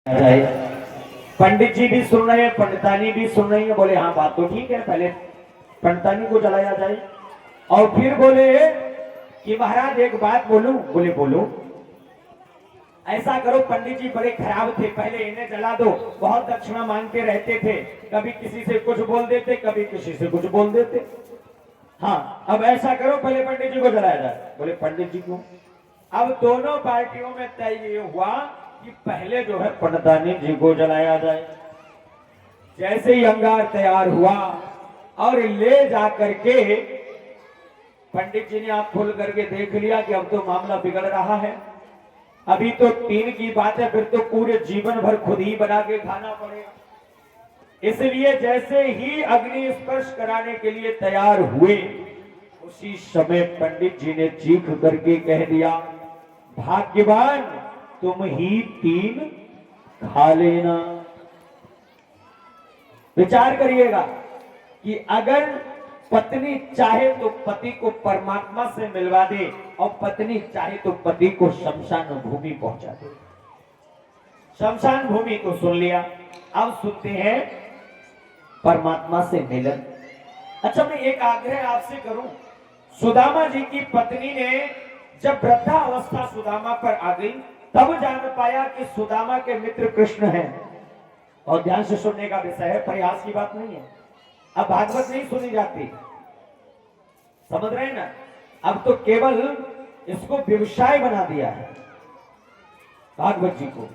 जाए। पंडित जी भी सुन रहे हैं, पंडितानी भी सुन रही है। बोले हाँ बात तो ठीक है, पहले पंडितानी को जलाया जाए। और फिर बोले कि महाराज एक बात बोलूं। बोले बोलो। ऐसा करो, पंडित जी बड़े खराब थे, पहले इन्हें जला दो। बहुत दक्षिणा मांगते रहते थे, कभी किसी से कुछ बोल देते, कभी किसी से कुछ बोल देते। हाँ अब ऐसा करो, पहले पंडित जी को जलाया जाए। बोले पंडित जी को। अब दोनों पार्टियों में तय ये हुआ कि पहले जो है पंडितानी जी को जलाया जाए। जैसे ही अंगार तैयार हुआ और ले जाकर के पंडित जी ने आंख खोल करके देख लिया कि अब तो मामला बिगड़ रहा है। अभी तो तीन की बात है, फिर तो पूरे जीवन भर खुद ही बना के खाना पड़ेगा। इसलिए जैसे ही अग्नि स्पर्श कराने के लिए तैयार हुए, उसी समय पंडित जी ने चीख करके कह दिया, भाग्यवान तुम ही तीन खा लेना। विचार करिएगा कि अगर पत्नी चाहे तो पति को परमात्मा से मिलवा दे और पत्नी चाहे तो पति को शमशान भूमि पहुंचा दे। शमशान भूमि को सुन लिया, अब सुनते हैं परमात्मा से मिलन। अच्छा मैं एक आग्रह आपसे करूं, सुदामा जी की पत्नी ने जब वृद्धावस्था सुदामा पर आ गई, तब जान पाया कि सुदामा के मित्र कृष्ण हैं। और ध्यान से सुनने का विषय है, प्रयास की बात नहीं है। अब भागवत नहीं सुनी जाती, समझ रहे हैं ना। अब तो केवल इसको व्यवसाय बना दिया है भागवत जी को।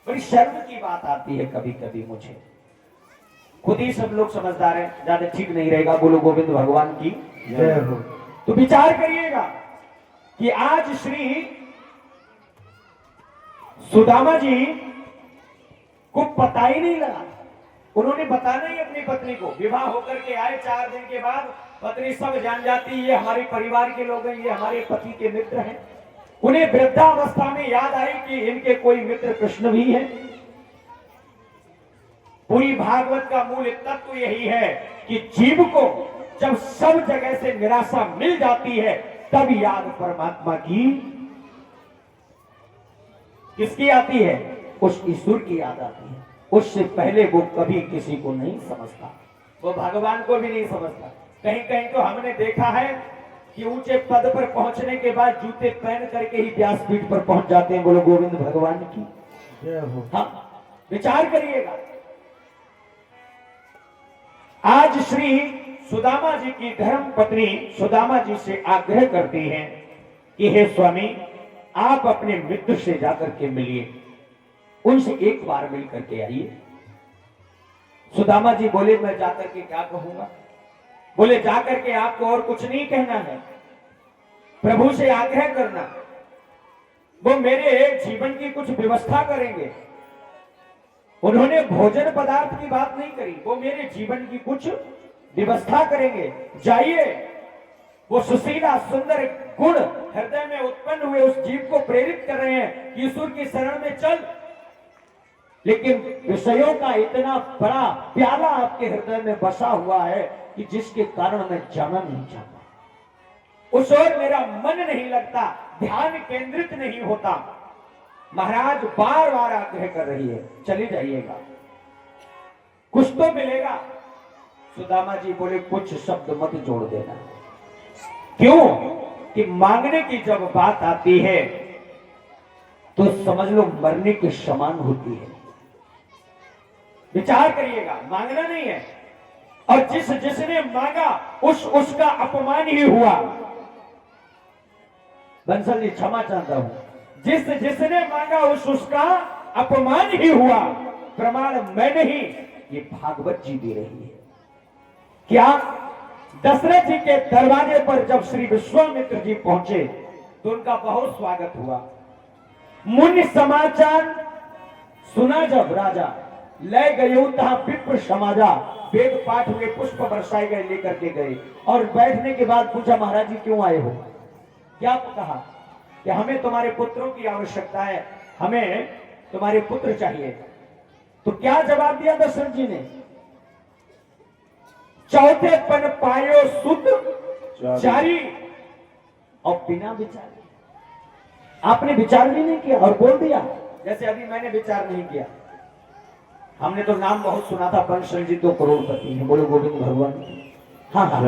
बड़ी शर्म की बात आती है कभी कभी मुझे, खुद ही सब लोग समझदार हैं, ज्यादा ठीक नहीं रहेगा। बोलो गोविंद भगवान की जय हो। तो विचार करिएगा कि आज श्री सुदामा जी को पता ही नहीं लगा, उन्होंने बताना ही अपनी पत्नी को। विवाह होकर के आए 4 दिन के बाद पत्नी सब जान जाती, ये हमारे परिवार के लोग हैं, ये हमारे पति के मित्र हैं। उन्हें वृद्धावस्था में याद आई कि इनके कोई मित्र कृष्ण भी हैं। पूरी भागवत का मूल तत्व यही है कि जीव को जब सब जगह से निराशा मिल जाती है, तब याद परमात्मा की किसकी आती है? उस ईश्वर की याद आती है। उससे पहले वो कभी किसी को नहीं समझता, वो भगवान को भी नहीं समझता। कहीं कहीं तो हमने देखा है कि ऊंचे पद पर पहुंचने के बाद जूते पहन करके ही व्यासपीठ पर पहुंच जाते हैं। बोलो गोविंद भगवान की जय हो। हाँ विचार करिएगा, आज श्री सुदामा जी की धर्म पत्नी सुदामा जी से आग्रह करती हैं कि हे स्वामी, आप अपने मित्र से जाकर के मिलिए, उनसे एक बार मिल करके आइए। सुदामा जी बोले मैं जाकर के क्या कहूंगा? बोले जाकर के आपको और कुछ नहीं कहना है, प्रभु से आग्रह करना, वो मेरे जीवन की कुछ व्यवस्था करेंगे। उन्होंने भोजन पदार्थ की बात नहीं करी, वो मेरे जीवन की कुछ व्यवस्था करेंगे। जाइए, वो सुशीला सुंदर गुण हृदय में उत्पन्न हुए उस जीव को प्रेरित कर रहे हैं कि ईश्वर की शरण में चल। लेकिन विषयों का इतना बड़ा प्याला आपके हृदय में बसा हुआ है कि जिसके कारण मैं जाना नहीं चाहता, उस ओर मेरा मन नहीं लगता, ध्यान केंद्रित नहीं होता। महाराज बार बार आग्रह कर रही है, चली जाइएगा, कुछ तो मिलेगा। सुदामा जी बोले कुछ शब्द मत जोड़ देना। क्यों? कि मांगने की जब बात आती है तो समझ लो मरने के समान होती है। विचार करिएगा, मांगना नहीं है, और जिसने मांगा उसका अपमान ही हुआ। बंसल जी क्षमा चाहता हूं, जिसने मांगा उसका अपमान ही हुआ। प्रमाण मैं नहीं, ये भागवत जी दे रही है। क्या? दशरथ जी के दरवाजे पर जब श्री विश्वामित्र जी पहुंचे तो उनका बहुत स्वागत हुआ। मुनि समाचार सुना जब राजा, ले गए तहा विप्र समाजा। वेद पाठ हुए, पुष्प बरसाए गए, लेकर के गए। और बैठने के बाद पूछा महाराज जी क्यों आए हो? क्या कहा कि हमें तुम्हारे पुत्रों की आवश्यकता है, हमें तुम्हारे पुत्र चाहिए। तो क्या जवाब दिया दशरथ जी ने? चौथे पन पायो सुत जारी, और बिना विचार आपने विचार भी नहीं किया और बोल दिया जैसे अभी मैंने विचार नहीं किया, हमने तो नाम बहुत सुना था बंसल जी तो करोड़पति है, बोलो गोविंद भगवान। हाँ हाँ,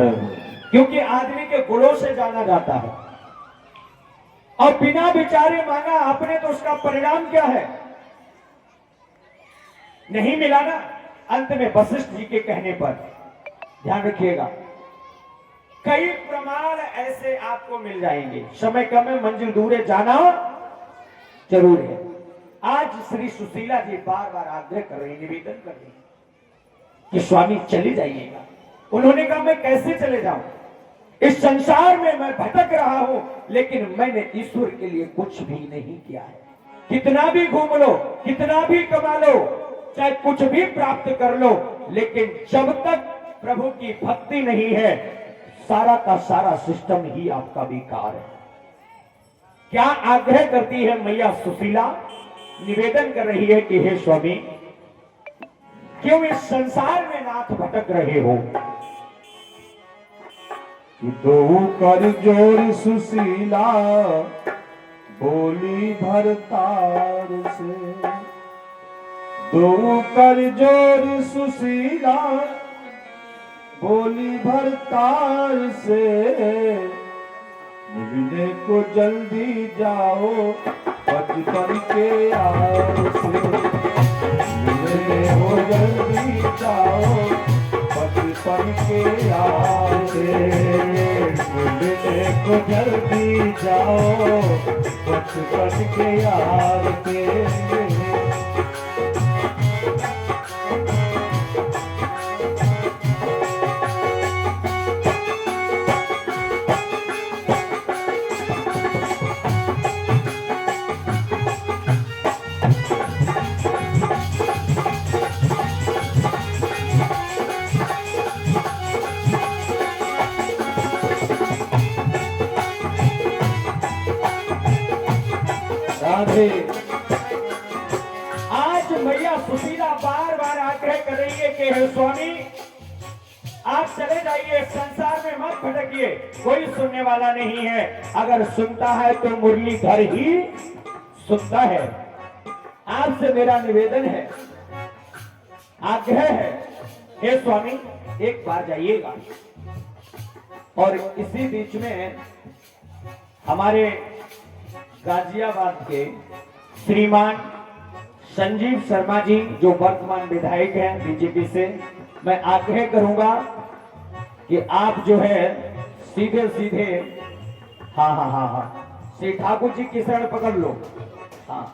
क्योंकि आदमी के गुणों से जाना जाता है, और बिना विचारे मांगा आपने तो उसका परिणाम क्या है, नहीं मिला ना। अंत में वशिष्ठ जी के कहने पर, ध्यान रखिएगा, कई प्रमाण ऐसे आपको मिल जाएंगे। समय कम है, मंजिल दूर है, जाना जरूर है। आज श्री सुशीला जी बार बार आग्रह कर रही, निवेदन कर रही कि स्वामी चले जाइएगा। उन्होंने कहा मैं कैसे चले जाऊं, इस संसार में मैं भटक रहा हूं, लेकिन मैंने ईश्वर के लिए कुछ भी नहीं किया है। कितना भी घूम लो, कितना भी कमा लो, चाहे कुछ भी प्राप्त कर लो, लेकिन जब तक प्रभु की भक्ति नहीं है, सारा का सारा सिस्टम ही आपका बेकार है। क्या आग्रह करती है मैया सुशीला, निवेदन कर रही है कि हे स्वामी, क्यों इस संसार में नाथ भटक रहे हो। दो कर जोर सुशीला बोली भरतार से, दो कर जोर सुशीला बोली भरतार से, मिलने को जल्दी जाओ बचपन के यार से, मिलने को जल्दी जाओ बचपन के यार से, मिलने को जल्दी जाओ बचपन के यार के। आज मैया सुशीला बार बार आग्रह कर रही है कि हे स्वामी, आप चले जाइए, संसार में मत भटकिए, कोई सुनने वाला नहीं है। अगर सुनता है तो मुरलीधर ही सुनता है। आपसे मेरा निवेदन है, आग्रह है, हे स्वामी एक बार जाइएगा। और इसी बीच में हमारे गाजियाबाद के श्रीमान संजीव शर्मा जी, जो वर्तमान विधायक हैं बीजेपी से, मैं आग्रह करूंगा कि आप जो है सीधे सीधे, हाँ हाँ हाँ हाँ, श्री ठाकुर जी की शरण पकड़ लो। हाँ,